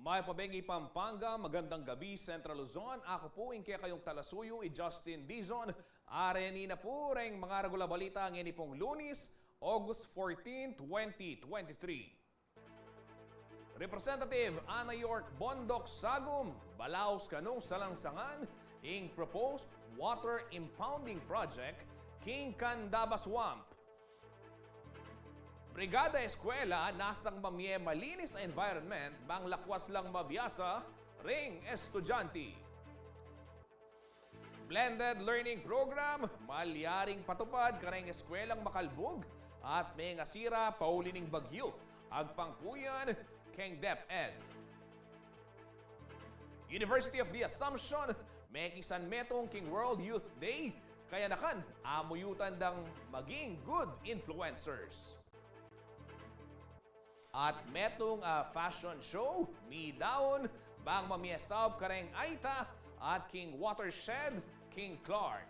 May Pabengi, Pampanga, magandang gabi, Central Luzon. Ako po, kaya kayong talasuyo, Justin Dizon. Areni na po ring mga regular balita ngayon pong Lunes, August 14, 2023. Representative Ana York Bondoc Sagum, Balaos Kanong Salangsangan, ing proposed water impounding project, King Candaba Swamp. Brigada Eskwela, nasang mamye malinis sa environment, bang lakwas lang mabiyasa, ring estudyante. Blended Learning Program, malyaring patupad, kareng eskwelang makalbog, at may ngasira, paulining bagyo. Agpangpuyan, King DepEd. University of the Assumption, may kisan metong King World Youth Day, kaya nakan, amuyutan dang maging good influencers. At metong fashion show, mi daon, bang mamiyasab kareng Aita at King Watershed, King Clark.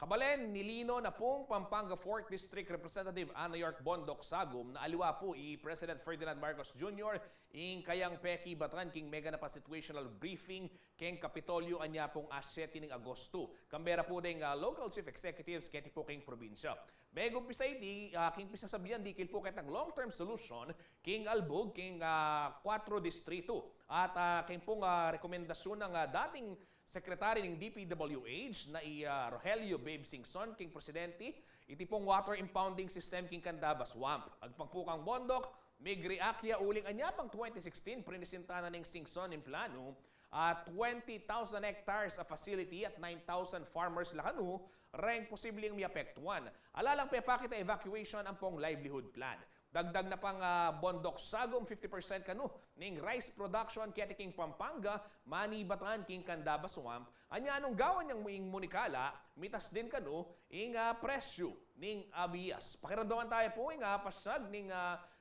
Kabalen, nilino na pong Pampanga 4th District Representative Ana York Bondoc Sagum na aliwa po President Ferdinand Marcos Jr. ing kayang Peki Batran king mega na pa situational briefing king Kapitolyo anya pong 7 ng Agosto. Kambera po ding local chief executives keti po king probinsya. Megong pisay king pisasabihan di kil po ket ng long-term solution king Albog king 4 distrito at king pong rekomendasyon ng dating Secretary ng DPWH na Rogelio Babe Singson, king presidente, iti pong water impounding system king Candaba Swamp. Agpangpukang Bondok, migreakya uling anya pang 2016, prinisintana ng Singson in plano, at 20,000 hectares a facility at 9,000 farmers lakanu, reng posibleng miapektuan. Alalang pepakita evacuation ang pong livelihood plan. Dagdag na pang Bondoc Sagum 50% kanu ning rice production kaya king Pampanga, manibatan king Candaba Swamp. Anya anong gawan niyang muing munikala, mitas din kanu ing presyo ning abias. Pakiramdaman tayo po ing pasyag ning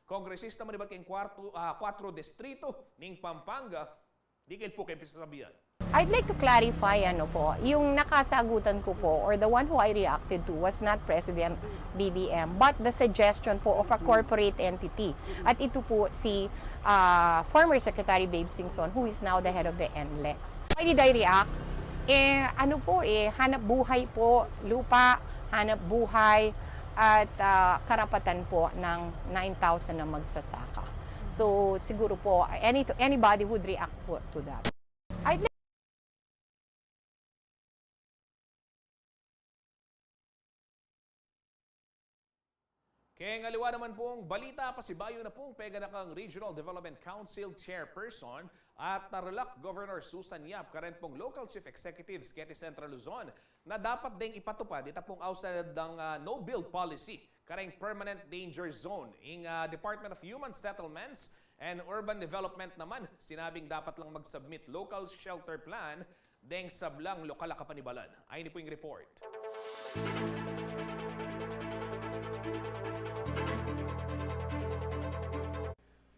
kongresista manibat king 4 distrito ning Pampanga. Di kayo po kayo pisasabihan. I'd like to clarify yung nakasagutan ko po or the one who I reacted to was not President BBM but the suggestion po of a corporate entity. At ito po si former Secretary Babe Singson who is now the head of the NLEX. Why did I react? Hanap buhay po, lupa, hanap buhay at karapatan po ng 9,000 na magsasaka. So siguro po anybody would react po to that. I'd like Kaya ngaliwa naman pong balita, pasibayo na pong pega na kang Regional Development Council Chairperson at Tarlac Governor Susan Yap, karen pong Local Chief Executives keti Central Luzon na dapat ding ipatupad ita pong outside ng no-build policy, kareng permanent danger zone. Ing Department of Human Settlements and Urban Development naman, sinabing dapat lang mag-submit local shelter plan deng sablang lokal kapanibalan. Ayun po yung report.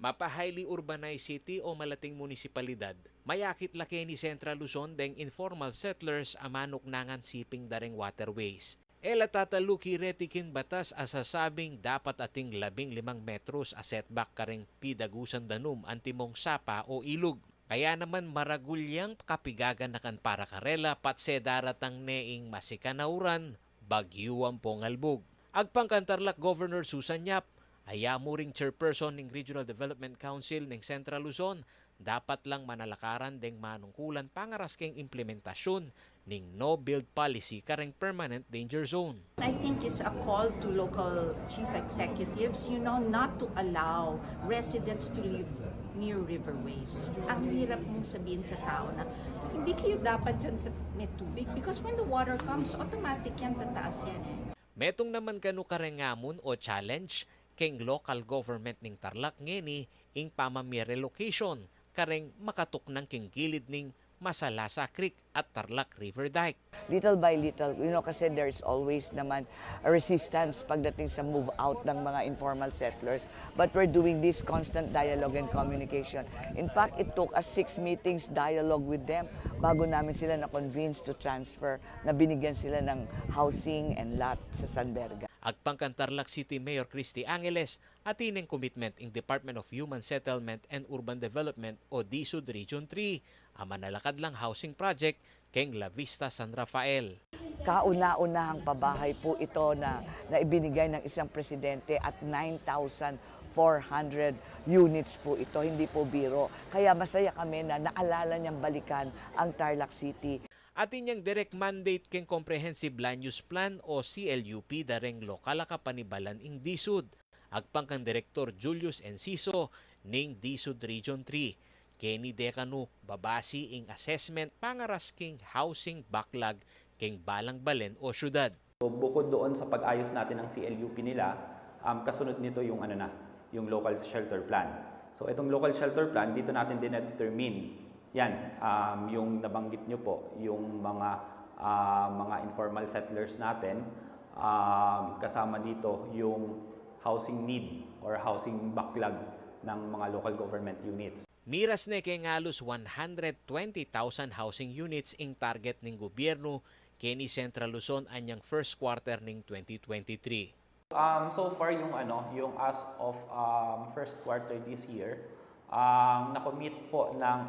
Mapa-highly urbanized city o malating munisipalidad, mayakit laki ni Central Luzon deng informal settlers amanok nangan siping dareng waterways. Ela tataluki retikin batas asasabing dapat ating 15 metros a setback kareng pidagusan danum antimong sapa o ilog. Kaya naman maragulyang kapigagan nakan para karela patse daratang neing masikanauran, bagyuang pongalbog. Agpangkantarlak Governor Susan Yap, ayamo ring chairperson ng Regional Development Council ng Central Luzon, dapat lang manalakaran deng manungkulan pangarasking implementasyon ng no-build policy kareng permanent danger zone. I think it's a call to local chief executives, not to allow residents to live near riverways. Ang hirap mong sabihin sa tao na hindi kayo dapat dyan sa may tubig because when the water comes, automatic yan, tataas yan eh. Metong naman kanu karengamon o challenge king local government ning Tarlac ngeni ing pamami relocation kareng makatuk ng king gilid ning Masalasa Creek at Tarlac River Dike. Little by little, kasi there's always naman a resistance pagdating sa move out ng mga informal settlers. But we're doing this constant dialogue and communication. In fact, it took us 6 meetings dialogue with them bago namin sila na-convince to transfer, na binigyan sila ng housing and lot sa San Berga. Agpangkan Tarlac City Mayor Christy Angeles, at ining commitment ng Department of Human Settlement and Urban Development o DSUD Region 3, ang manalakad lang housing project keng La Vista San Rafael. Kauna-unahang pabahay po ito na ibinigay ng isang presidente at 9,400 units po ito, hindi po biro. Kaya masaya kami na naalala niyang balikan ang Tarlac City. At inyang direct mandate keng Comprehensive Land Use Plan o CLUP dareng lokal kapanibalan ing DSUD. Agpang kang Direktor Julius Enciso ning DSUD Region 3. Kenny Decanu babasi ing assessment pangaras king housing backlog king Balang Balen o syudad. So bukod doon sa pag-ayos natin ng CLUP nila, kasunod nito yung yung local shelter plan. So itong local shelter plan, dito natin din na-determine yan, yung nabanggit nyo po, yung mga informal settlers natin, kasama dito yung housing need or housing backlog ng mga local government units. Miras na kay halos 120,000 housing units ing target ng gobyerno kini Central Luzon anyang first quarter ning 2023. So far yung as of first quarter this year, nakomit po ng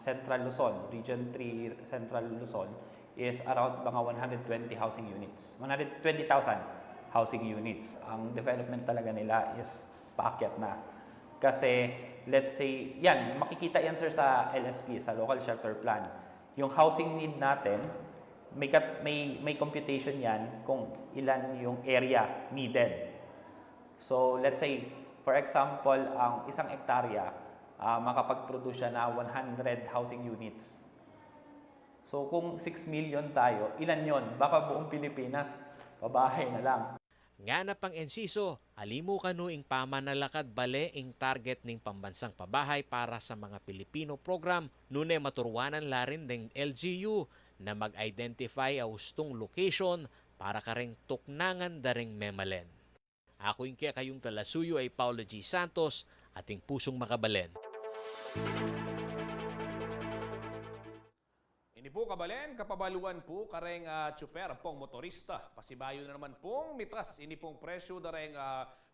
Central Luzon, Region 3 Central Luzon is around mga 120 housing units. 120,000 housing units. Ang development talaga nila is paakyat na. Kasi let's say, yan, makikita yan sir sa LSP, sa Local Shelter Plan. Yung housing need natin, may computation yan kung ilan yung area needed. So let's say, for example, ang isang hektarya, makapag-produce siya na 100 housing units. So kung 6 million tayo, ilan yon? Baka buong Pilipinas, babahay na lang. Nga na pang Enciso, alimu kanu ing pamanalakad bale ing target ning pambansang pabahay para sa mga Pilipino program nune maturwanan la rin ng LGU na mag-identify a hustong location para kareng tuknangan daring memalen. Ako yung kayong talasuyo ay Paulo G. Santos, ating pusong makabalen. Ini po kabalen, kapabaluan po kareng tsuper pong motorista. Pasibayo na naman pong mitras. Ini pong presyo dareng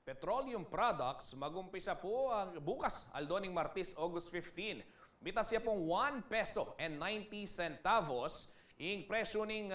petroleum products. Magumpisa po ang bukas, aldoning Martes, August 15. Mitas siya pong 1 peso and 90 centavos. Ing presyo ning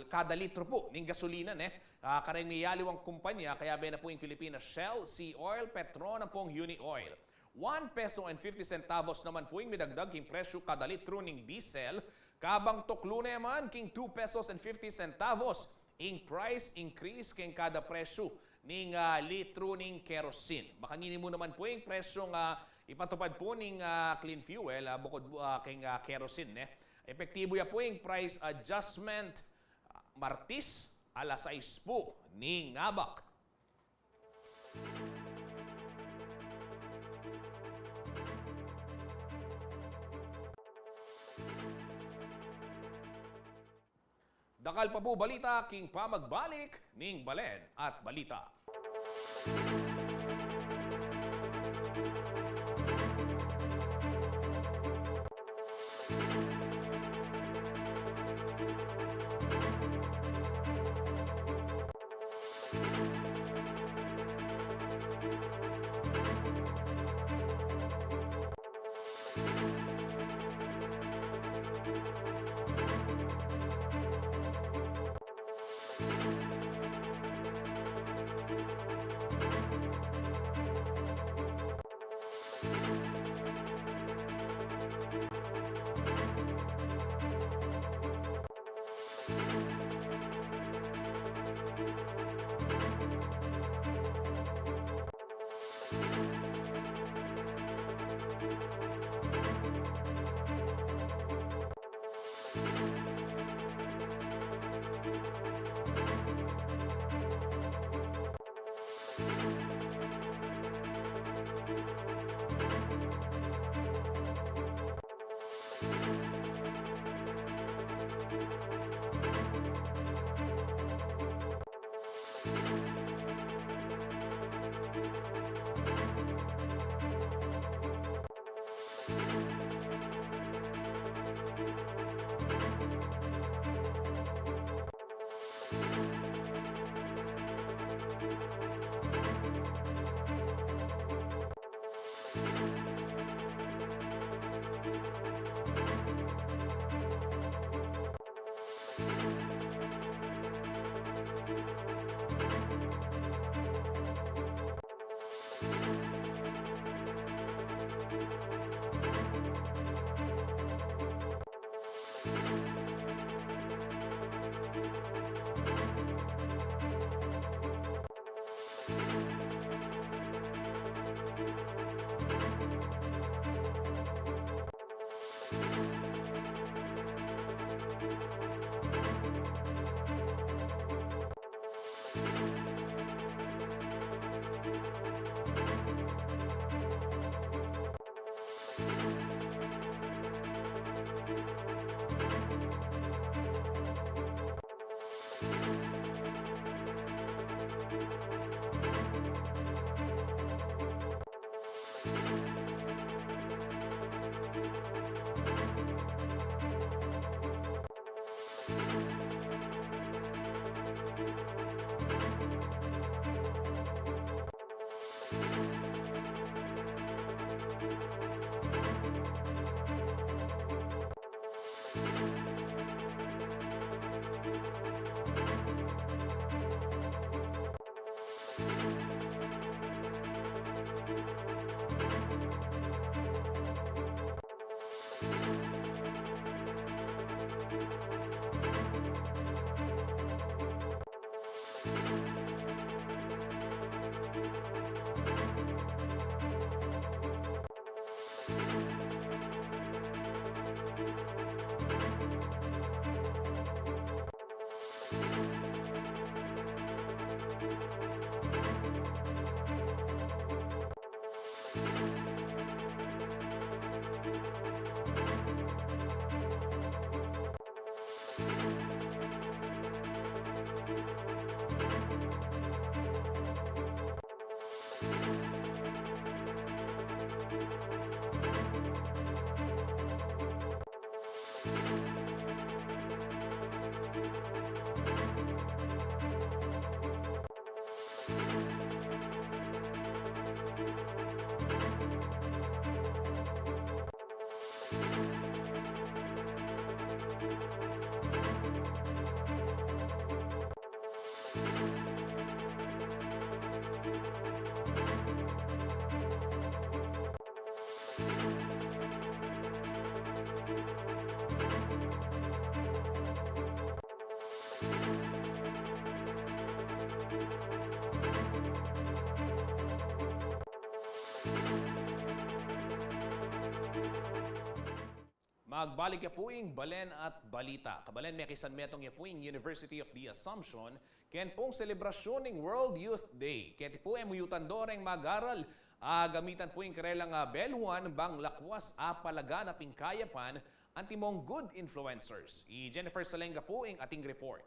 kada litro po ning gasolina kareng niyaliwang kumpanya kaya na po yung Pilipinas Shell, Sea Oil, Petron ang pong Uni Oil. 1 peso and 50 centavos naman po yung midagdag king presyo kada litro ning diesel. Kabang tuklo naman king 2 pesos and 50 centavos ing price increase king kada presyo ning litro ning kerosene. Baka ngini mo naman po yung presyo ipatupad po ning clean fuel bukod king kerosene. Epektibo ya po yung price adjustment Martes alas 6 po ning ngabak. Dakal pa po balita king pamagbalik ning Balen at Balita. Magbalik ya puing balen at balita. Kabalen may kisan metong ya puing University of the Assumption ken pong selebrasyon ng World Youth Day. Kaya po ay muyutan doreng magaral. Gamitan po yung karelang beluan bang lakwas palaga na pingkayapan antimong good influencers. Jennifer Salenga po ang ating report.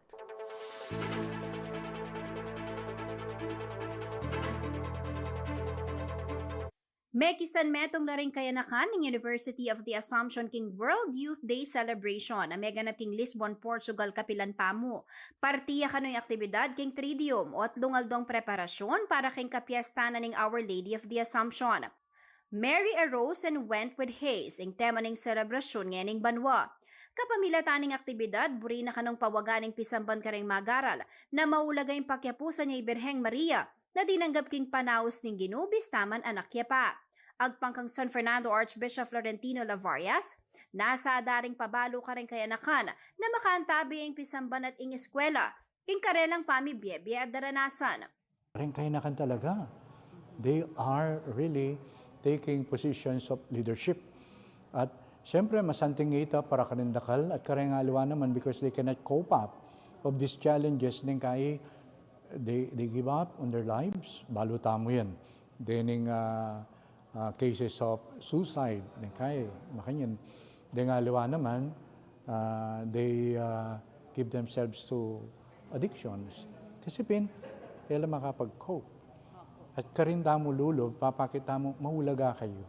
Mekisan metong na rin kayanakan ng University of the Assumption King World Youth Day Celebration na meganap king Lisbon, Portugal, kapilan pamo. Partiya kano'y aktibidad king Tridium o at lungaldong preparasyon para king kapiestanan ng Our Lady of the Assumption. Mary arose and went with haste ang tema ng selebrasyon ngayon banwa. Kapamilataning aktibidad, buri na kanong pawaganing pisamban ka ring magaral na maulagay pakyapusan niya Iberheng Maria na dinanggap king panaos ning ginubis taman anak niya pa. Agpangkang San Fernando Archbishop Florentino Lavarias, nasa daring pabalo ka rin kayanakan na makaantabi ang pisamban at ing eskwela, king karelang pamibiyebye at daranasan. Rin kayanakan talaga. They are really taking positions of leadership. At siyempre, masanting ita para kanindakal at karengaliwa naman because they cannot cope up of these challenges ng kay they give up on their lives. Baluta mo yan. Dening cases of suicide. Ng kay makanyan. Dengaliwa naman, they give themselves to addictions. Kasi kailan makapag-cope. At karinda mo lulog, papakita mo, mahulaga kayo.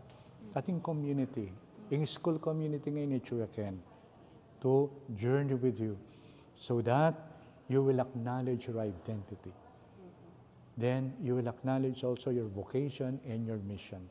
Ating community, yung school community ngayon ni to journey with you so that you will acknowledge your identity. Then you will acknowledge also your vocation and your mission.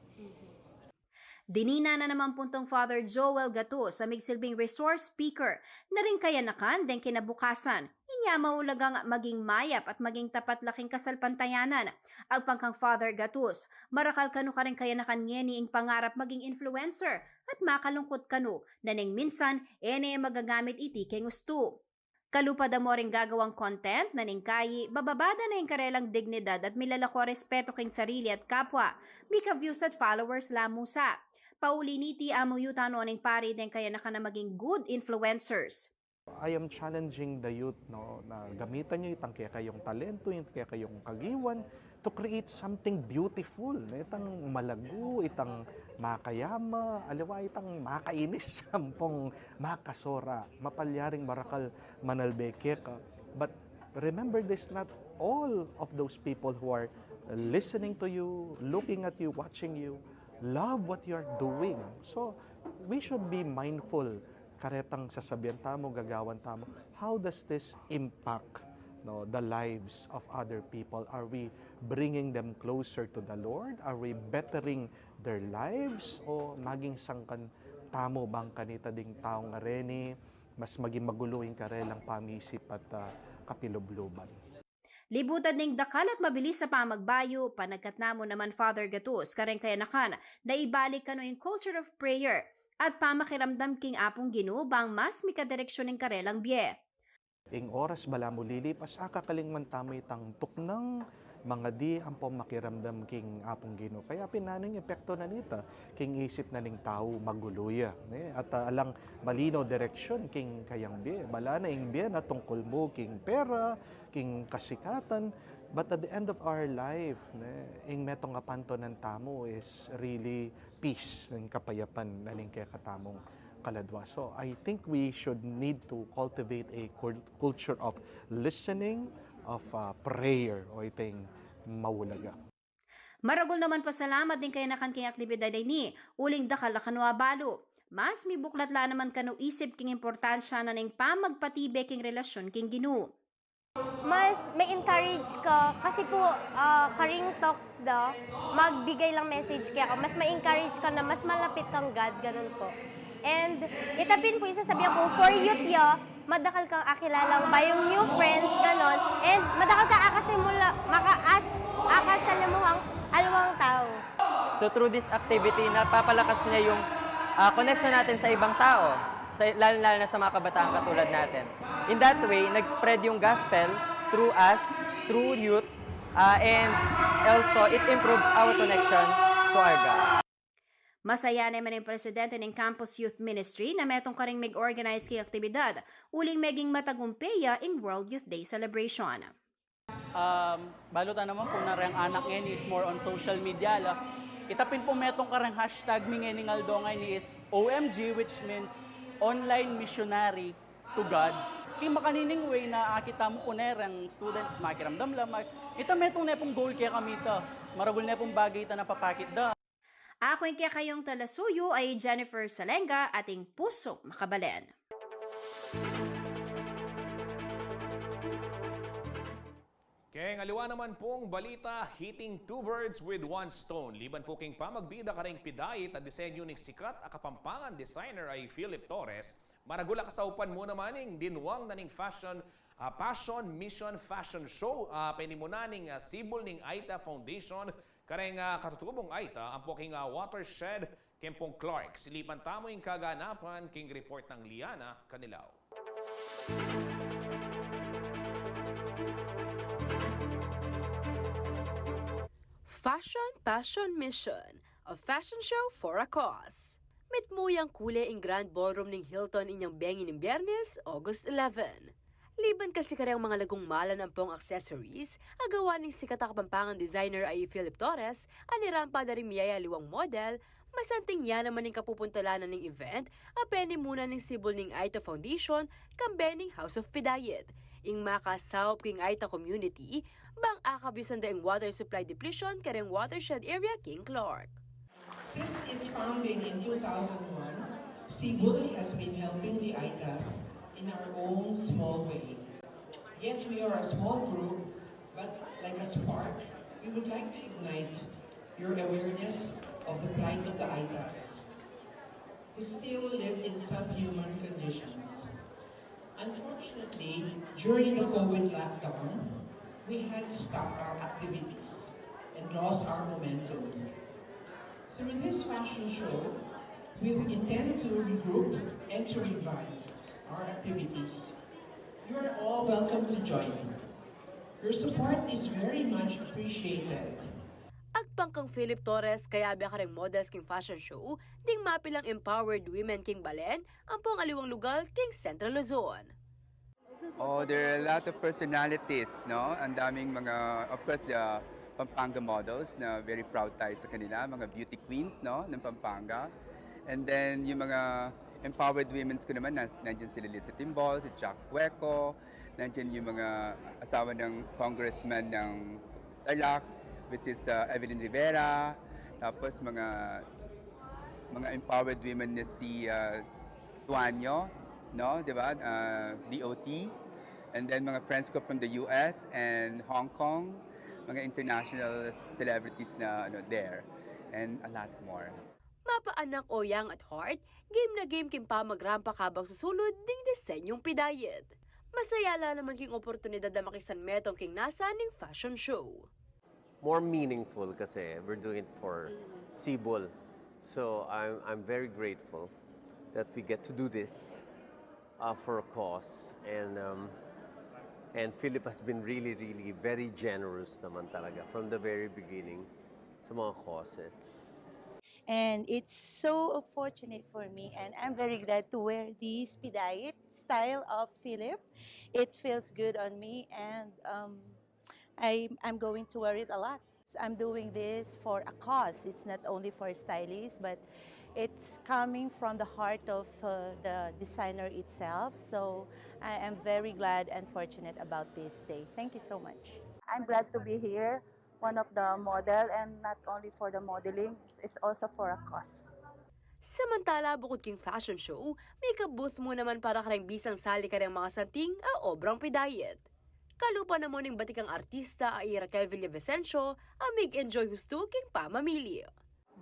Dinina na naman puntong Father Joel Gato sa migsilbing resource speaker na rin kayanakan den kinabukasan. Inya maulagang maging mayap at maging tapat laking kasalpantayanan. Agpangkang Father Gatus, marakal kanu ka rin kayanakan ngeni ing pangarap maging influencer at makalungkot kanu na ning minsan ene magagamit iti kay gusto. Kalupad mo rin gagawang content na ning kayi, bababada na yung karelang dignidad at milalako respeto king sarili at kapwa, mika views at followers lamusa. Pauliniti amuyutan ning pari din kaya naka na maging good influencers. I am challenging the youth na gamitan niyo itang kaya kayong talento, yung kaya kayong kagiwan to create something beautiful. Itang malago, itang makayama, aliwa itang makainis, sampong makasora, mapalyaring marakal manalbeke ka. But remember this, not all of those people who are listening to you, looking at you, watching you, love what you are doing. So, we should be mindful, karetang sasabihan tamo, gagawan tamo, how does this impact the lives of other people? Are we bringing them closer to the Lord? Are we bettering their lives? O maging sangkan tamo bang kanita ding taong areni, mas maging maguluing karelang pamisip at kapilubluban? Libutan ning dakal at mabilis sa pamagbayo, panagkat namo naman Father Gatus, kareng kayanakan, na ibalik kano yung culture of prayer at pamakiramdam king apong ginubang mas mikadireksyon ng karelang biye. Ing oras bala mo lilipas, akakalingman tamo itang tuknang mga di ang makiramdam king apong Ginoo. Kaya pinaning epekto na nita, king isip na ning tao maguluya. At alang malino direksyon king kayang biye. Bala na ing biye na tungkol mo king pera, king kasikatan. But at the end of our life, ing metong apanto ng tamo is really peace, ng kapayapan na ning kaya katamong kaladwa. So I think we should need to cultivate a culture of listening, of prayer, o iting mawulaga. Maragol naman pasalamat din kay nakan king aktibidad ay ni, uling dakal na kanwa balo. Mas may buklat la naman kanu isip king importansya na ning pamagpatibe king relasyon king Ginoo. Mas may encourage ka kasi po karing talks daw, magbigay lang message kaya mas ma-encourage ka na mas malapit kang God, ganun po. And itapin po isasabihan ko, for youth ya, madakal kang akilalang bayong new friends, ganon. And madakal ka akasimula, akasalamuhang alawang tao. So through this activity, napapalakas niya yung connection natin sa ibang tao, lalo na sa mga kabataan katulad natin. In that way, nag-spread yung gospel through us, through youth, and also it improves our connection to our God. Masaya naman ang presidente ng Campus Youth Ministry na metong karing mag-organize kay aktibidad, uling maging matagumpeya in World Youth Day celebration. Balutan naman po na rin ang anak ngayon is more on social media. Itapin po metong karang hashtag mingening aldongay ni is OMG, which means Online Missionary to God. Kaya makanining way na kita mo po na rin students makiramdam lang. Ito metong nepong goal kaya kami ito. Maragul nepong bagay ito na papakit da. Ako yung kaya kayong talasuyo ay Jennifer Salenga, ating puso makabalen. Kaya ngaliwa naman pong balita, hitting two birds with one stone. Liban po king pamagbida karing pidayit at disenyo ng sikat a Kapampangan designer ay Philip Torres. Maragula kasaupan mo naman ng dinwang na ning Passion Mission Fashion Show. Penimuna ning sibol ning Aita Foundation. Kareng katutubong Aita, ang poking watershed Kempong Clark. Silipan tamo yung kaganapan king report ng Liana Kanilaw. Passion Mission, a fashion show for a cause. Mitmuyang kule ang Grand Ballroom ng Hilton inyang bengin ng Biyernes, August 11. Liban kasi kareang mga lagong malan ang pong accessories, agawa ng sikat na Kapampangan designer ay Philip Torres, anirampa na rin miyaya liwang model, masanting yan naman ng kapupuntalanan ng event, apeni muna ng sibol ng Aita Foundation, kambening House of Pidayet. Ing makasawp king Aita community, bang akabisan daing water supply depletion kareng watershed area King Clark. Since its founding in 2001, Sibul has been helping the Aitas in our own small way. Yes, we are a small group, but like a spark, we would like to ignite your awareness of the plight of the Aitas, who still live in subhuman conditions. Unfortunately, during the COVID lockdown, we had to stop our activities and lost our momentum. Through this fashion show, we intend to regroup and to revive our activities. You are all welcome to join. Your support is very much appreciated. Agpang kang Philip Torres kaya biya kareng models king fashion show, ding mapilang empowered women king Balen, ang pong aliwang lugar king Central Luzon. Oh, there are a lot of personalities, no? Ang daming mga, of course, the Pampanga models na very proud tayo sa kanila, mga beauty queens, no, ng Pampanga. And then yung mga empowered women's ko naman, nandiyan si Lisa Timbol, si Jack Cueco, nandiyan yung mga asawa ng congressman ng Tarlac, which is Evelyn Rivera, tapos mga empowered women na si Tuanyo, no, di ba? DOT, and then mga friends ko from the US and Hong Kong, mga international celebrities na there, and a lot more. Mapaanak o yang at heart, game na game king pa magrampa kabang susulod ding disenyong pidayet. Masayala naman king oportunidad na makisan metong king nasa ning fashion show. More meaningful kasi we're doing it for Sibol. So I'm very grateful that we get to do this for a cause, and Philip has been really very generous naman talaga from the very beginning sa mga causes. And it's so fortunate for me, and I'm very glad to wear this pidayet style of Philip. It feels good on me, and I'm going to wear it a lot. I'm doing this for a cause. It's not only for stylists, but it's coming from the heart of the designer itself. So I am very glad and fortunate about this day. Thank you so much. I'm glad to be here, one of the model, and not only for the modeling, it's also for a cause. Samantala, bukod king fashion show, may kabooth mo naman para karang bisang sali karang mga santing a obrang pidayet. Kalupa na mo ning batikang artista ay Raquel Villavicencio, amig enjoy husto king pamamili.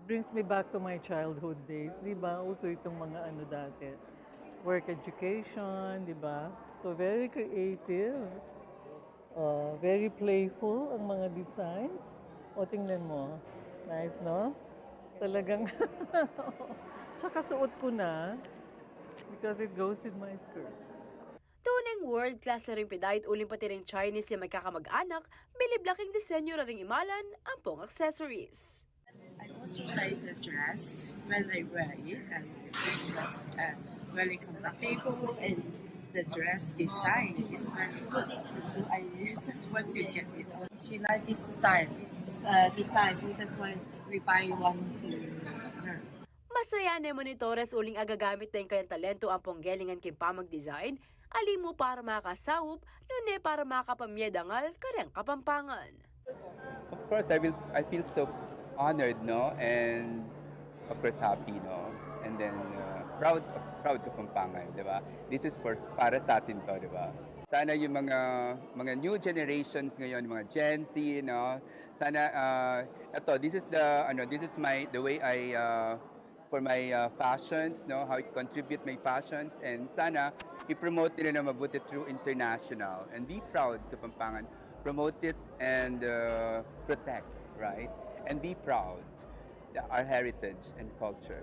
Brings me back to my childhood days, di ba? Uso itong mga dati. Work education, di ba? So very creative. Very playful ang mga designs. O tingnan mo. Nice, no? Talagang tsaka suot ko na because it goes with my skirt. Tuneng world-class na rin pidayet uling pati rin Chinese na may kakamag-anak, bilib laking disenyo na ring imalan ang pong accessories. I also also like the dress when I wear it, and it was very comfortable, and the dress design is very good. So I just want to get it. She like this style, design, so that's why we buy one to her. Masaya na monitores uling agagamit na yung kayang talento ang ponggelingan kay pamag-design, ali mo para makasawop, nune para makapamyedangal, karyang kapampangan. Of course, I feel so honored, no, and of course happy, no, and then proud Kapampangan, di ba? This is para sa atin to, di ba? Sana yung mga new generations ngayon, mga Gen Z, no, sana this is the way I for my fashions, no, how it contribute my fashions, and sana i-promote nila na mabuti through international, and be proud Kapampangan, promote it and protect, right, and be proud our heritage and culture.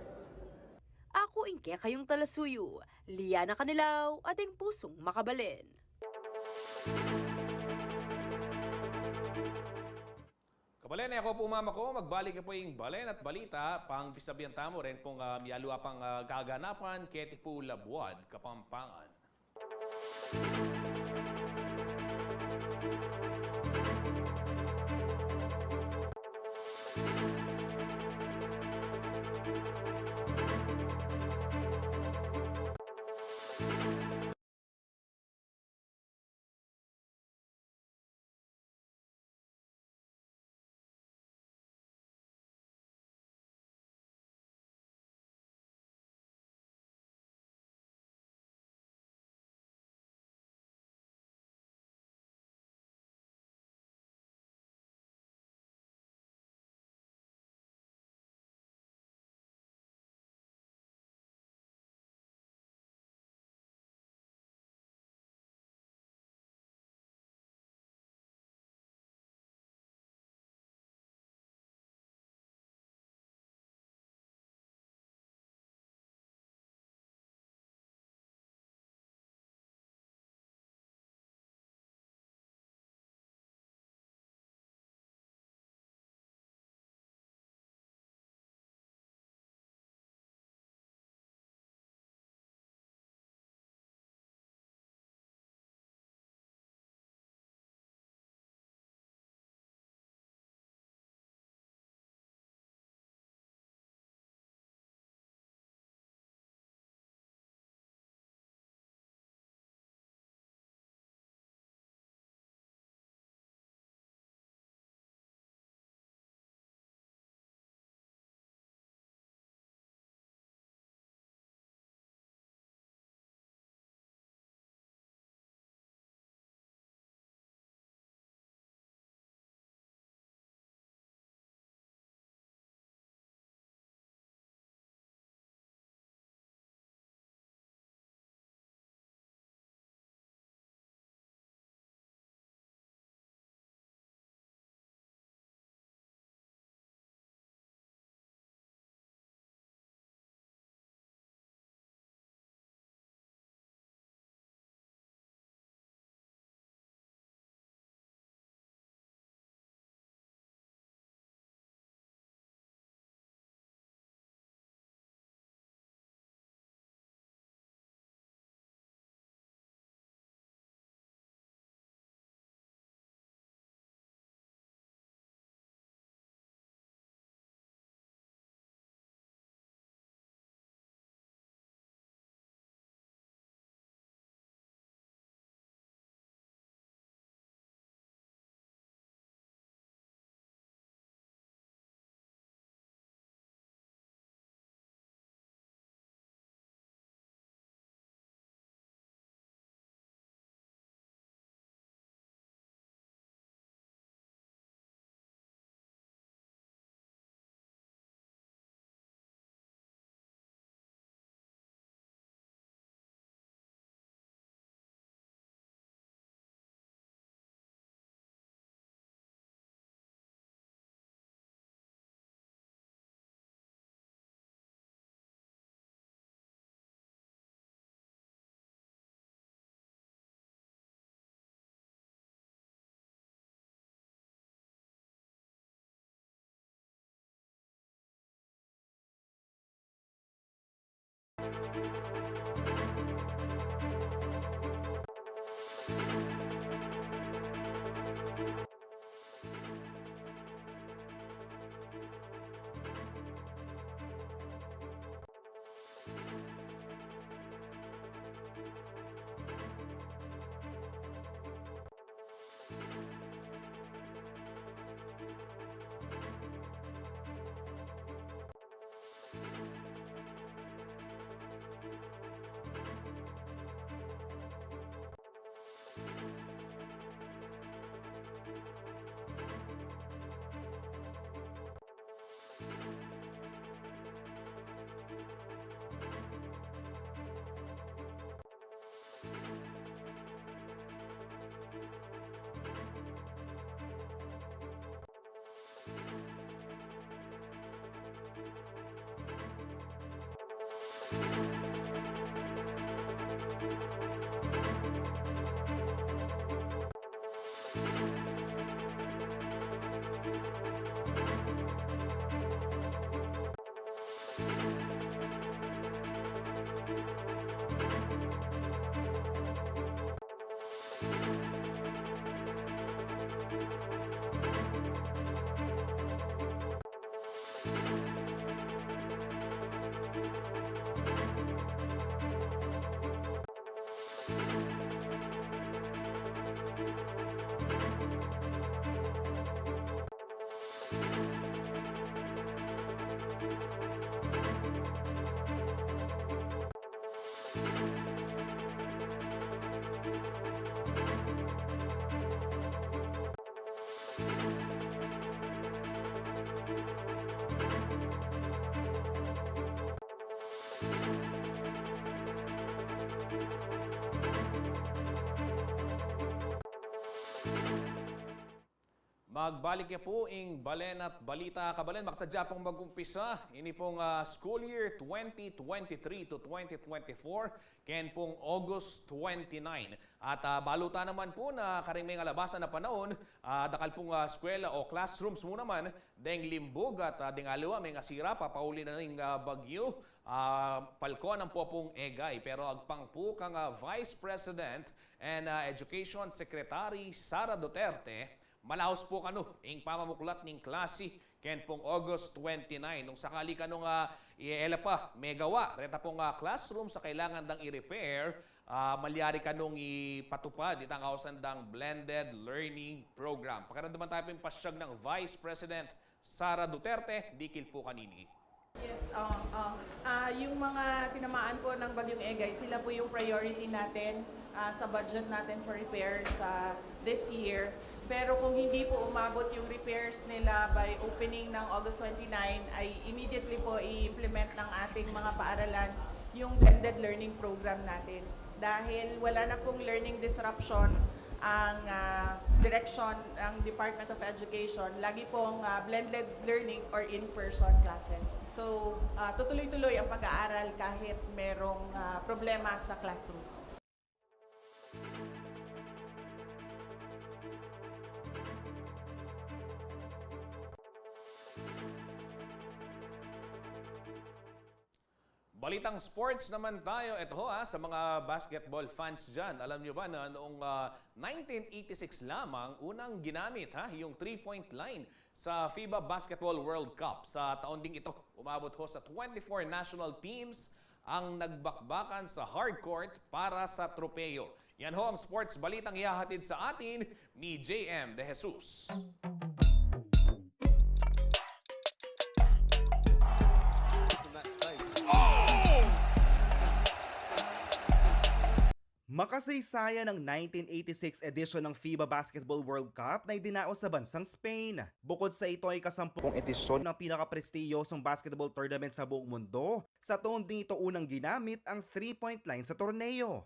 Ako ingke kayong talasuyo, Liana Canilaw, ating pusong makabalin. Kabalen, ako po mama ko, magbalik po yung balen at balita, pang bisabiyanta mo rin pong miyalua pang gaganapan, keti po Labuad, Kapampangan. Magbalik niya po ing Balen at Balita Kabalen. Makasadya pong mag-umpisa. Ini pong school year 2023 to 2024. Ken pong August 29. At baluta naman po na karing may alabasan na panahon. Dakal pong eskwela o classrooms mo naman. Deng limbog at deng aliwa may ngasira. Papauli na ng bagyo. Palko ng po pong egay. Pero agpang po kang Vice President and Education Secretary Sara Duterte. Malaos po kano ing pamamuklat ning klase ken pong August 29. Nung sakali kanong iela pa may gawa, reta pong classroom sa kailangan dang i-repair, malyari kanong ipatupad itang kausan dang blended learning program. Pakaramdaman tayo pong pasyag ng Vice President Sara Duterte, dikil po kanini. Yes, yung mga tinamaan po ng Bagyong Egay, sila po yung priority natin sa budget natin for repairs this year. Pero kung hindi po umabot yung repairs nila by opening ng August 29, ay immediately po i-implement ng ating mga paaralan yung blended learning program natin. Dahil wala na pong learning disruption ang direction ng Department of Education, lagi pong blended learning or in-person classes. So, tutuloy-tuloy ang pag-aaral kahit merong problema sa classroom. Balitang sports naman tayo. Ito sa mga basketball fans dyan. Alam nyo ba na noong 1986 lamang unang ginamit yung 3-point line sa FIBA Basketball World Cup. Sa taon ding ito, umabot sa 24 national teams ang nagbakbakan sa hardcourt para sa tropeyo. Yan ang sports balitang ihahatid sa atin ni JM De Jesus. Makasaysayan ng 1986 edition ng FIBA Basketball World Cup na idinaos sa bansang Spain. Bukod sa ito ay kasampung edisyon ng pinakaprestiyosong basketball tournament sa buong mundo. Sa taon din ito unang ginamit ang 3-point line sa torneo.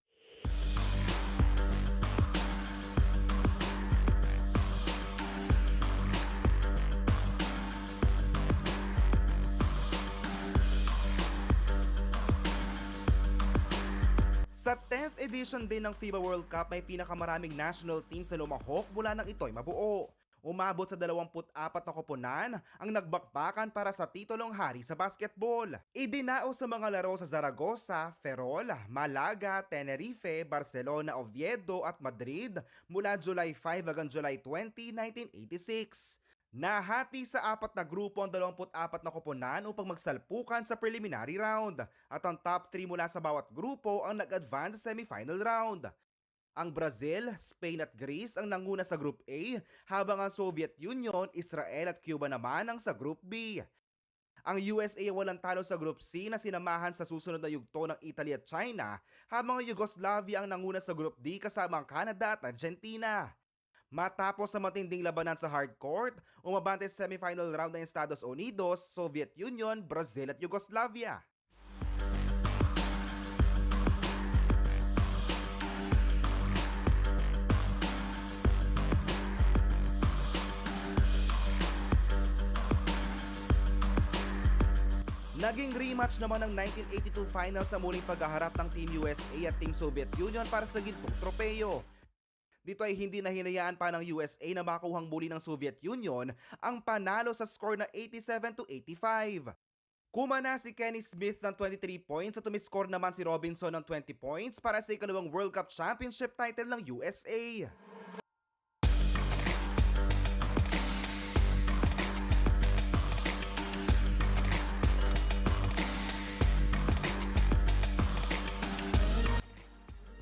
Sa 10th edition din ng FIBA World Cup may pinakamaraming national teams na lumahok mula nang ito'y mabuo. Umabot sa 24 na koponan ang nagbakbakan para sa titulong hari sa basketball. Idinao sa mga laro sa Zaragoza, Ferrol, Malaga, Tenerife, Barcelona, Oviedo at Madrid mula July 5 hanggang July 20, 1986. Nahati sa 4 na grupo ang 24 na koponan upang magsalpukan sa preliminary round at ang top 3 mula sa bawat grupo ang nag-advance sa semifinal round. Ang Brazil, Spain at Greece ang nanguna sa Group A, habang ang Soviet Union, Israel at Cuba naman ang sa Group B. Ang USA walang talo sa Group C na sinamahan sa susunod na yugto ng Italy at China, habang ang Yugoslavia ang nanguna sa Group D kasama ang Canada at Argentina. Matapos sa matinding labanan sa hardcourt, umabante sa semifinal round ng Estados Unidos, Soviet Union, Brazil at Yugoslavia. Naging rematch naman ng 1982 finals sa muling paghaharap ng Team USA at Team Soviet Union para sa gintong tropeyo. Dito ay hindi na hinayaan pa ng USA na makuhang muli ng Soviet Union ang panalo sa score na 87-85. Kumana si Kenny Smith ng 23 points at tumiscore naman si Robinson ng 20 points para sa ikalawang World Cup Championship title ng USA.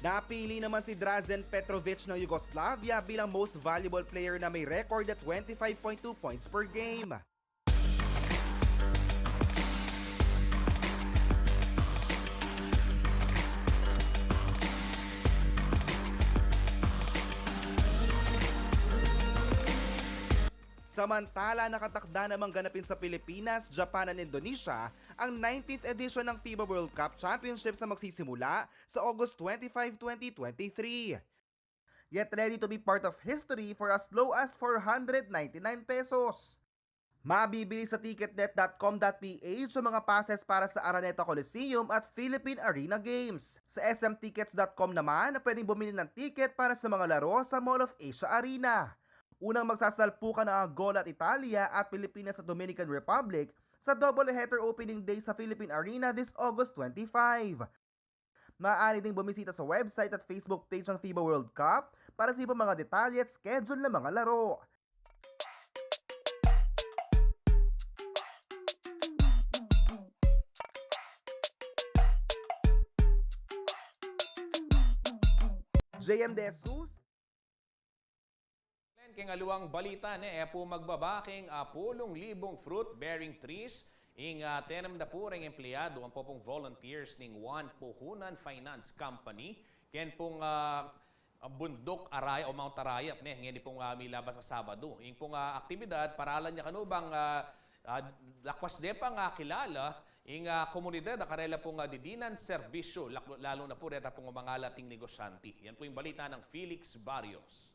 Napili naman si Drazen Petrovic ng Yugoslavia bilang most valuable player na may record at 25.2 points per game. Samantala, nakatakda namang ganapin sa Pilipinas, Japan at Indonesia ang 19th edition ng FIBA World Cup Championship sa magsisimula sa August 25, 2023. Get ready to be part of history for as low as 499 pesos. Mabibili sa ticketnet.com.ph ang mga passes para sa Araneta Coliseum at Philippine Arena Games. Sa smtickets.com naman, pwedeng bumili ng ticket para sa mga laro sa Mall of Asia Arena. Unang magsasalpukan ang Angola at Italia at Pilipinas at Dominican Republic sa double-header opening day sa Philippine Arena this August 25. Maaari ding bumisita sa website at Facebook page ng FIBA World Cup para sa ibang mga detalye at schedule ng mga laro. JM De Jesus. Keng aluang balita ne po magbabaking 10,000 fruit-bearing trees ing tenem da pureng empleyado ang popong volunteers ning One Puhunan Finance Company ken pong bundok aray o Mount Arayat ne ngeni pong milabas sa Sabado. Ing pong aktibidad paralan niya kanubang lakwas de pang kilala ing komunidad karela pong didinan serbisyo lalo na po reta pong mga lating negosyante. Yan po yung balita ng Felix Barrios.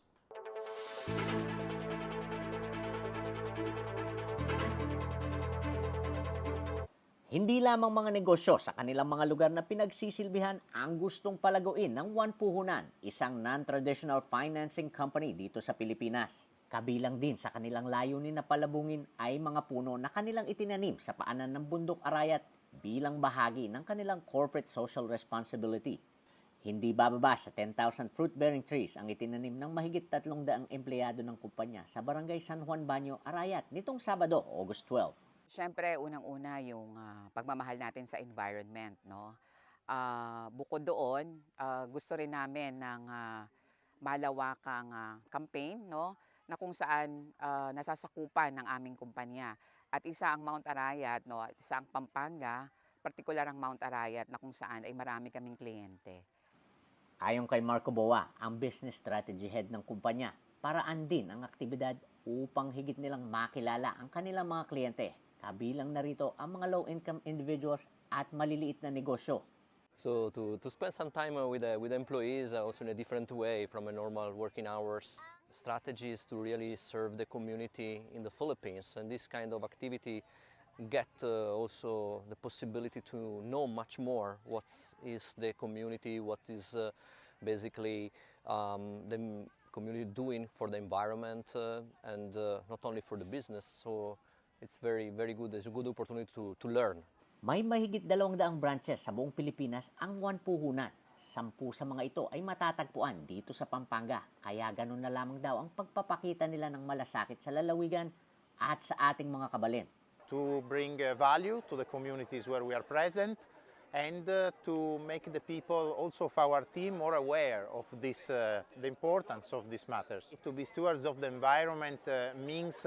Hindi lamang mga negosyo sa kanilang mga lugar na pinagsisilbihan ang gustong palaguin ng One Puhunan, isang non-traditional financing company dito sa Pilipinas. Kabilang din sa kanilang layunin na palabungin ay mga puno na kanilang itinanim sa paanan ng bundok Arayat bilang bahagi ng kanilang corporate social responsibility. Hindi bababa sa 10,000 fruit-bearing trees ang itinanim ng mahigit 300 empleyado ng kumpanya sa Barangay San Juan Banyo, Arayat nitong Sabado, August 12. Siyempre, unang-una yung pagmamahal natin sa environment, no? Bukod doon, gusto rin namin ng malawakang campaign, no? Na kung saan nasasakupan ng aming kumpanya. At isa ang Mount Arayat, no? At isa ang Pampanga, partikular ang Mount Arayat na kung saan ay marami kaming kliyente. Ayon kay Marco Boa, ang business strategy head ng kumpanya, paraan din ang aktibidad upang higit nilang makilala ang kanilang mga kliyente. Kabilang narito ang mga low-income individuals at maliliit na negosyo. So to spend some time with employees also in a different way from a normal working hours. Strategy is to really serve the community in the Philippines, and this kind of activity get also the possibility to know much more what is the community, what is basically the community doing for the environment and not only for the business. So it's very good. It's a good opportunity to learn. May mahigit 200 branches sa buong Pilipinas ang One Puhunan. 10 sa mga ito ay matatagpuan dito sa Pampanga. Kaya ganun na lamang daw ang pagpapakita nila ng malasakit sa lalawigan at sa ating mga kabalin. To bring value to the communities where we are present and to make the people also of our team more aware of this, the importance of these matters. To be stewards of the environment means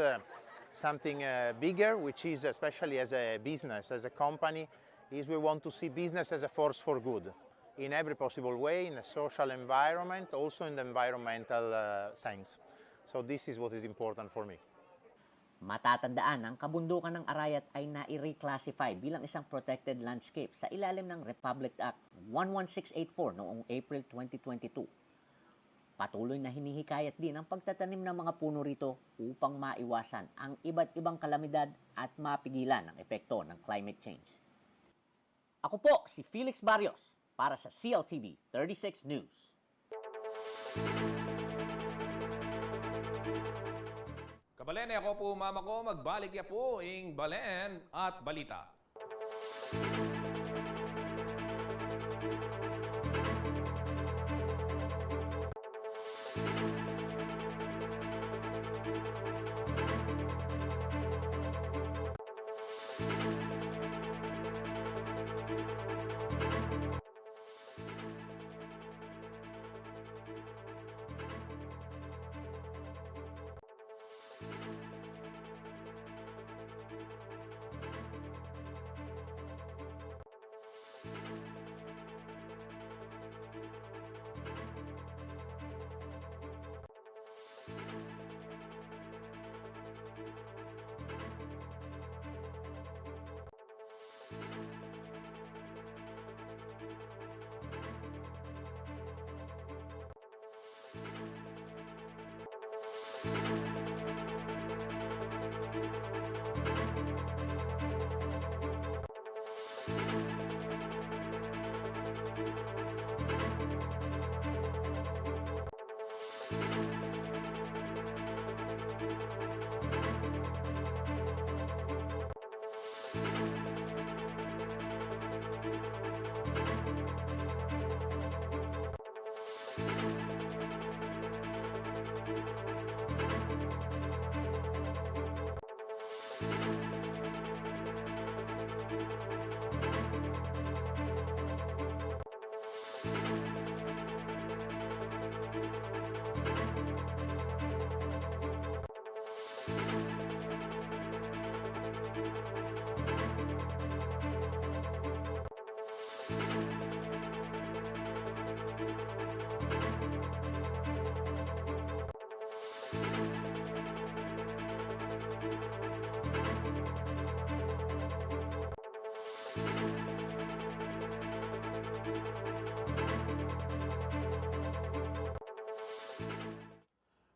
something bigger, which is, especially as a business, as a company, is we want to see business as a force for good in every possible way, in a social environment, also in the environmental sense. So this is what is important for me. Matatandaan ang kabundukan ng Arayat ay nai-reclassify bilang isang protected landscape sa ilalim ng Republic Act 11684 noong April 2022. Patuloy na hinihikayat din ang pagtatanim ng mga puno rito upang maiwasan ang iba't ibang kalamidad at mapigilan ang epekto ng climate change. Ako po si Felix Barrios para sa CLTV 36 News. Kabalen, ako po mama ko, magbalik ya po ing balen at balita.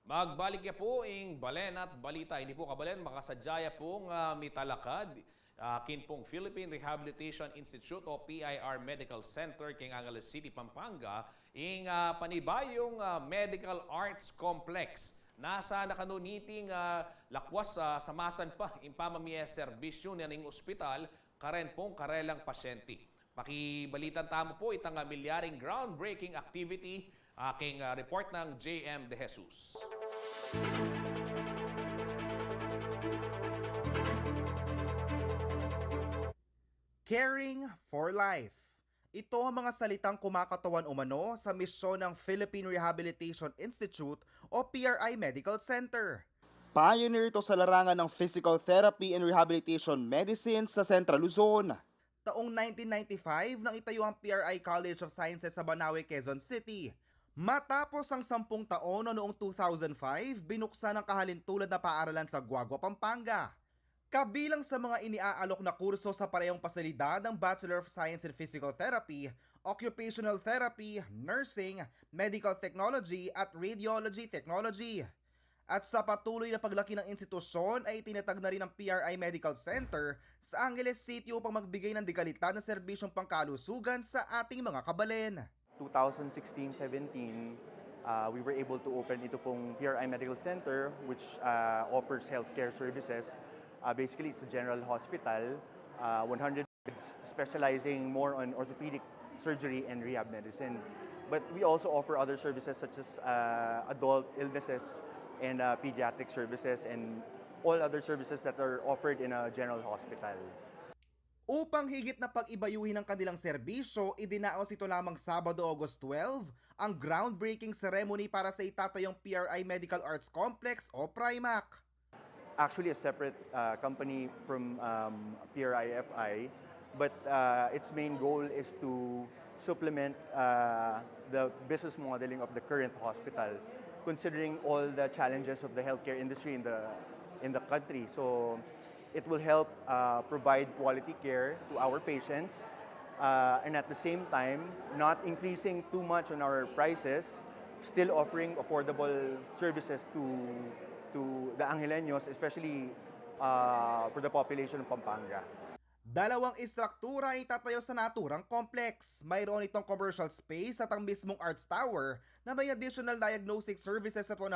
Magbalik ya po ing balen at balita. Hindi po kabalen, makasadyaya pong mitalakad. Kinpong Philippine Rehabilitation Institute o PIR Medical Center king Angeles City, Pampanga ing panibayong Medical Arts Complex. Nasa nakanuniting lakwas sa masan pa impamamiya serbisyo ng ospital karen pong karelang pasyente. Pakibalitan tamo po itang milyaring groundbreaking activity aking report ng JM De Jesus. Caring for Life. Ito ang mga salitang kumakatawan umano sa misyon ng Philippine Rehabilitation Institute o PRI Medical Center. Pioneer ito sa larangan ng physical therapy and rehabilitation medicine sa Central Luzon. Taong 1995 nang itayo ang PRI College of Sciences sa Banawe, Quezon City. Matapos ang 10 taon noong 2005, binuksan ang kahalintulad na paaralan sa Guagua, Pampanga. Kabilang sa mga iniaalok na kurso sa parehong pasilidad ng Bachelor of Science in Physical Therapy, Occupational Therapy, Nursing, Medical Technology at Radiology Technology. At sa patuloy na paglaki ng institusyon ay itinatag na rin ang PRI Medical Center sa Angeles City upang magbigay ng dekalidad na serbisyong pangkalusugan sa ating mga kabalin. 2016-17, we were able to open ito pong PRI Medical Center, which offers healthcare services. Basically, it's a general hospital, 100 beds, specializing more on orthopedic surgery and rehab medicine. But we also offer other services such as adult illnesses and pediatric services and all other services that are offered in a general hospital. Upang higit na pag-ibayuhin ang kanilang serbisyo, idinaos ito lamang Sabado, August 12, ang groundbreaking ceremony para sa itatayong PRI Medical Arts Complex o PRIMAC. Actually a separate company from PRIFI, but its main goal is to supplement the business modeling of the current hospital, considering all the challenges of the healthcare industry in the country. So it will help provide quality care to our patients and at the same time not increasing too much on our prices, still offering affordable services to the Angeleños, especially for the population of Pampanga. Dalawang istruktura ay itatayo sa naturang complex. Mayroon itong commercial space at ang mismong Arts Tower na may additional diagnostic services at 100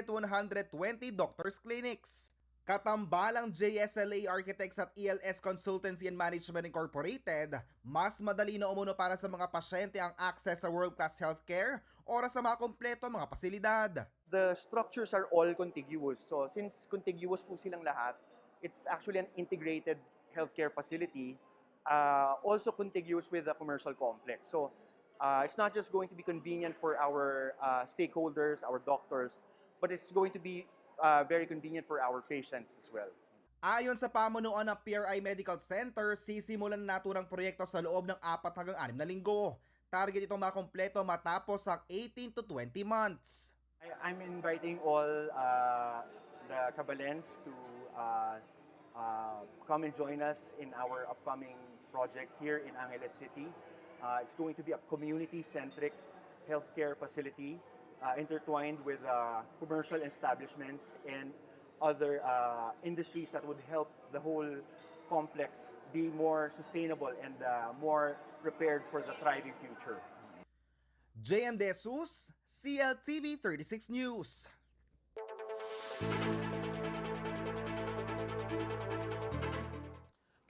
to 120 doctors' clinics. Katambalang JSLA Architects at ELS Consultancy and Management Incorporated, mas madali na umuno para sa mga pasyente ang access sa world-class healthcare o sa mga kompleto mga pasilidad. The structures are all contiguous. So since contiguous po silang lahat, it's actually an integrated healthcare facility, also contiguous with the commercial complex. So it's not just going to be convenient for our stakeholders, our doctors, but it's going to be very convenient for our patients as well. Ayon sa pamunuan ng PRI Medical Center, sisimulan na naturang proyekto sa loob ng 4 hanggang 6 na linggo. Target itong makompleto matapos ang 18 to 20 months. I'm inviting all the Cabalens to come and join us in our upcoming project here in Angeles City. It's going to be a community-centric healthcare facility intertwined with commercial establishments and other industries that would help the whole complex be more sustainable and more prepared for the thriving future. JM De Jesus, CLTV 36 News.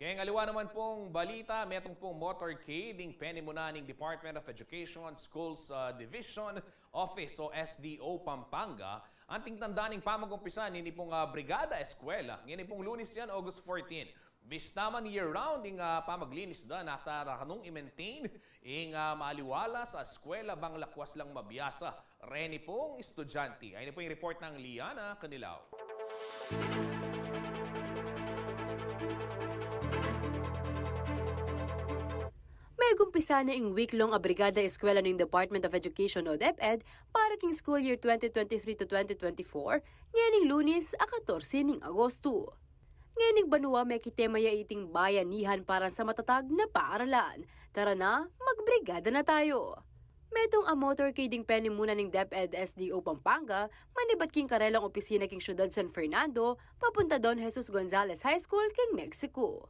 Kaya ngaliwa naman pong balita, metong pong motorcade ng penimunaning Department of Education Schools Division Office o SDO Pampanga. Ang tingtanda ng pamagumpisa ni pong Brigada Eskwela. Ngayon pong Lunes yan, August 14. Bistaman year-round ng pamaglinis da nasa rakanong i-maintain ng maaliwala sa eskwela bang lakwas lang mabiyasa. Reni pong estudyante. Ayun po yung report ng Liana Canilao. May gumpisa na ing week-long Brigada Eskwela ng Department of Education o DepEd para king school year 2023 to 2024 ngayon Lunes, 14 ng Agosto. Ngayon banwa may kitemaya iting bayanihan para sa matatag na paaralan. Tara na, magbrigada na tayo! Metong a motorcading penimuna ng DepEd SDO Pampanga, manibat king karelang opisina king syudad San Fernando, papunta Don Jesus Gonzalez High School king Mexico.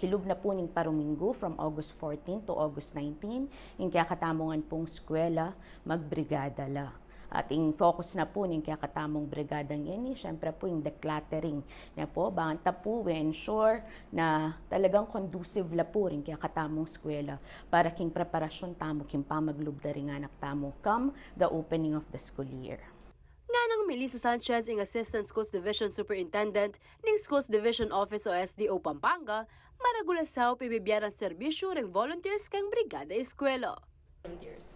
Kilub na po ning Paromingo from August 14 to August 19, yung kakatamongan pong eskwela, magbrigada la. At yung focus na po ng kakatamong brigadang yan, syempre po yung decluttering na po, banganta po, we ensure na talagang conducive la po rin kakatamong eskwela para king preparasyon tamo, king pamaglubda rin anak tamo, come the opening of the school year. Nga nang Melissa Sanchez, ang Assistant Schools Division Superintendent ng Schools Division Office o SDO Pampanga, maragulasaw pibibiyarang serbisyo ring volunteers kang Brigada Eskwela.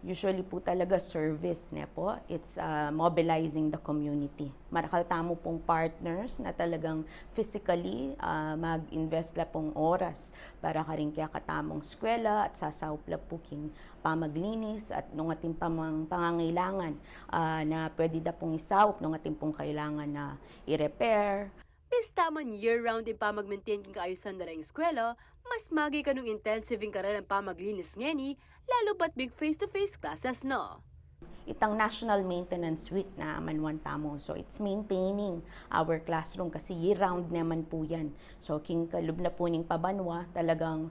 Usually po talaga service na po. It's mobilizing the community. Marakal tamo pong partners na talagang physically mag-invest la pong oras para karing kaya katamong eskwela at sasaup la po king pamaglinis at nung ating pangangailangan na pwede da pong isaup, nung ating pong kailangan na i-repair. Basta man year-round yung pamag-maintain king kaayusan na rin eskwela, mas magi ka nung intensive yung karera ng pamaglinis ngeni, lalo pat big face-to-face classes no. itang National Maintenance Week na Manwan Tamo. So it's maintaining our classroom kasi year-round naman po yan. So king kalub na po ning pabanwa, talagang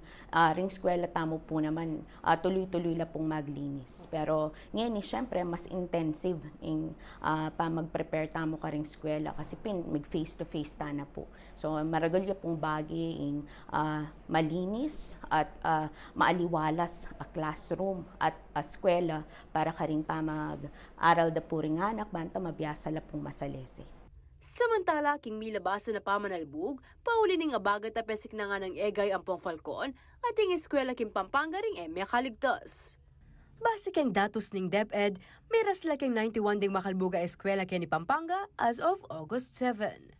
ring eskwela tamo po naman tuloy-tuloy la pong maglinis. Pero ngayon syempre mas intensive in pa mag-prepare tamo ka ring eskwela kasi mag face-to-face ta na po. So maragalya pong bagi in malinis at maaliwalas a classroom at eskwela para karing pa mag-aral da po ring anak, banta mabiyasa la pong masalesi. Samantala, king milabasa na pamanalbog, pauli ning abagat na pesik na nga ng egay ampong Falcon at ing eskwela king Pampanga ring emya kaligtas. Base kang datos ning DepEd, meras laking 91 ding makalbuga eskwela kay ni Pampanga as of August 7.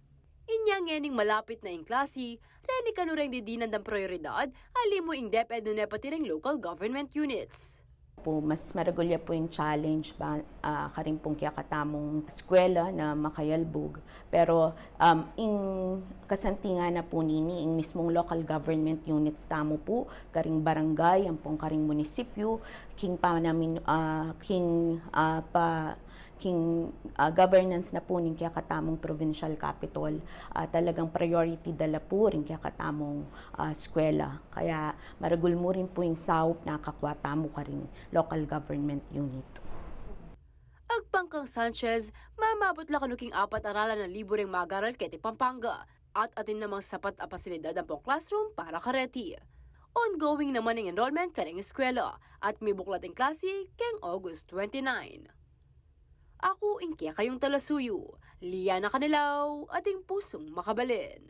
Inyang ning malapit na ing klase, reni kanureng didinan ng prioridad, alimo ing DepEd no nepatiring local government units. Po, mas maragulya po yung challenge ba karing pong kiyakatamong eskwela na makayalbog. Pero ing kasantingan na po nini, ing mismong local government units tamo po, karing barangay, ang pong karing munisipyo, king pa namin, governance na po ning kiyakatamong provincial capital, talagang priority dala po rin kiyakatamong eskwela. Kaya maragul mo rin po yung SAUP na kakwata mo ka rin local government unit. Agpangkang Sanchez, mamabot la kanuking 4 aralan ng libureng mag-aral keti Pampanga at atin namang sapat a pasilidad ang pong classroom para kareti. Ongoing naman ang enrollment karing eskwela at may buklat ang klase keng August 29. Ako ingkya kayong talasuyo, Liana Canilaw, ating pusong makabalin.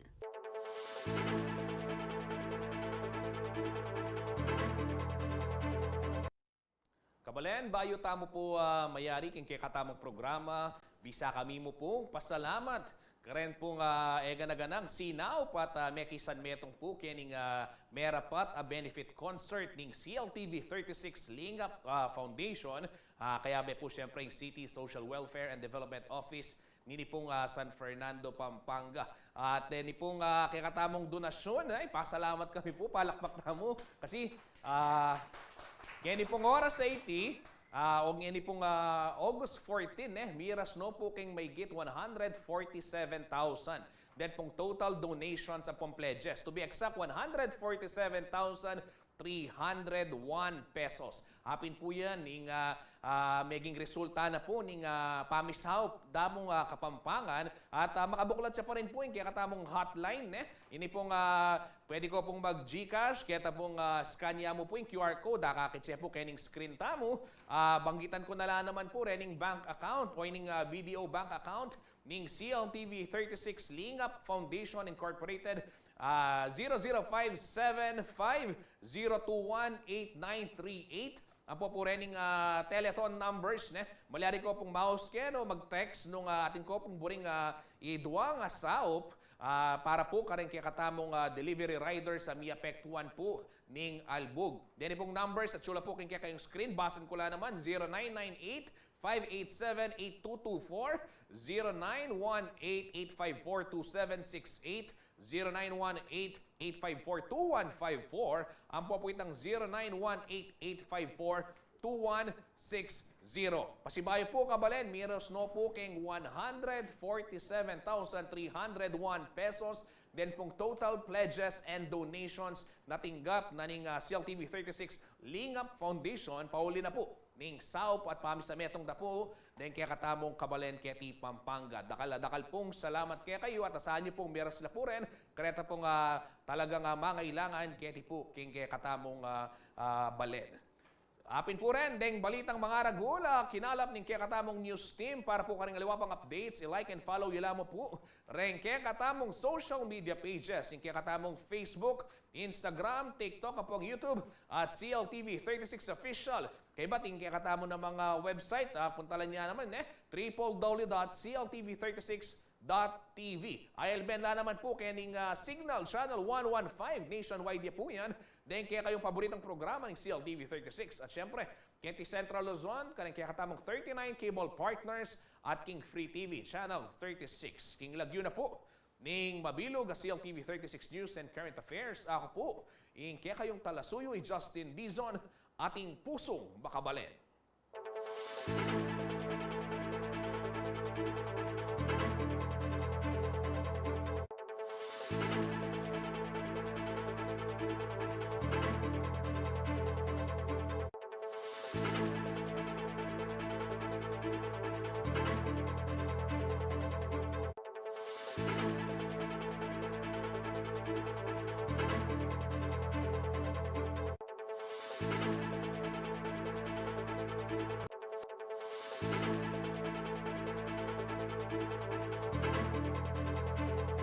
Kabalen, bayo tamo po mayari king katamong programa, bisa kami mo po, pasalamat. Karen pong ega na ganang sinaw pat mekisan metong po kening merapat a benefit concert ning CLTV 36 Lingap Foundation. Kaya may po siyempre yung City Social Welfare and Development Office nini pong San Fernando, Pampanga. At ni pong kakatamong donasyon, ay pasalamat kami po, palakpak tamo. Kasi kaya pong oras sa 80, o ngayon pong August 14, miras no po king may git 147,000. Then pong total donations sa pong pledges. To be exact, 147,301 pesos. Hapin po yan ning maging resulta na po ning pamisaw damong Kapampangan at makabuklat siya pa rin po yung kaya katamong hotline. Ini pong pwede ko pong mag-Gcash, kaya pong scan niya mo po yung QR code, kakakit siya po kaning screen tamo. Banggitan ko na lang naman po rin bank account o yung BDO bank account ning CLTV 36 Lingap Foundation Incorporated. 00575-021-8938. Ang po rin telephone numbers. Malyari ko pong mouse o mag-text nung ating ko pong buring iduang SAUP para po karing kakatamong delivery rider sa Miapec 1 po ning Albog. Dini pong numbers at sula po kaya kayong screen. Basan ko lang naman 0998-587-8224, 0918-854-2768, 0918-854-2154. Ang po itang 0918-854-2160. Pasibayo po kabalen, miros no po king 147,301 pesos. Then pong total pledges and donations na tinggap na ning CLTV 36 Lingap Foundation, pauli na po ning SAUP at pamisametong da po, then kaya katamong kabalen keti Pampanga. Dakal pong salamat kaya kayo at asahan niyo pong miras na po rin. Kareta pong talagang mangailangan keti po king kaya katamong balen. Apin po rin, deng balitang mga ragula, kinalap ning kaya katamong news team para po karing aliwapang updates, i-like and follow yula mo po. Ren kaya katamong social media pages, yung kaya katamong Facebook, Instagram, TikTok, apong YouTube, at CLTV 36 Official. Kaya ba ting kaya katamong ng mga website, puntalan niya naman www.cltv36.tv. ILBN na naman po kaning Signal Channel 115, nationwide po yan. Then kaya kayong paboritong programa ng CLTV 36. At syempre, Kenti Central Luzon, kaya katamong 39 cable partners at King Free TV, Channel 36. King Laguna po, ning mabilog ang CLTV 36 News and Current Affairs. Ako po, kaya kayong talasuyo Justin Dizon, ating pusong makabalen.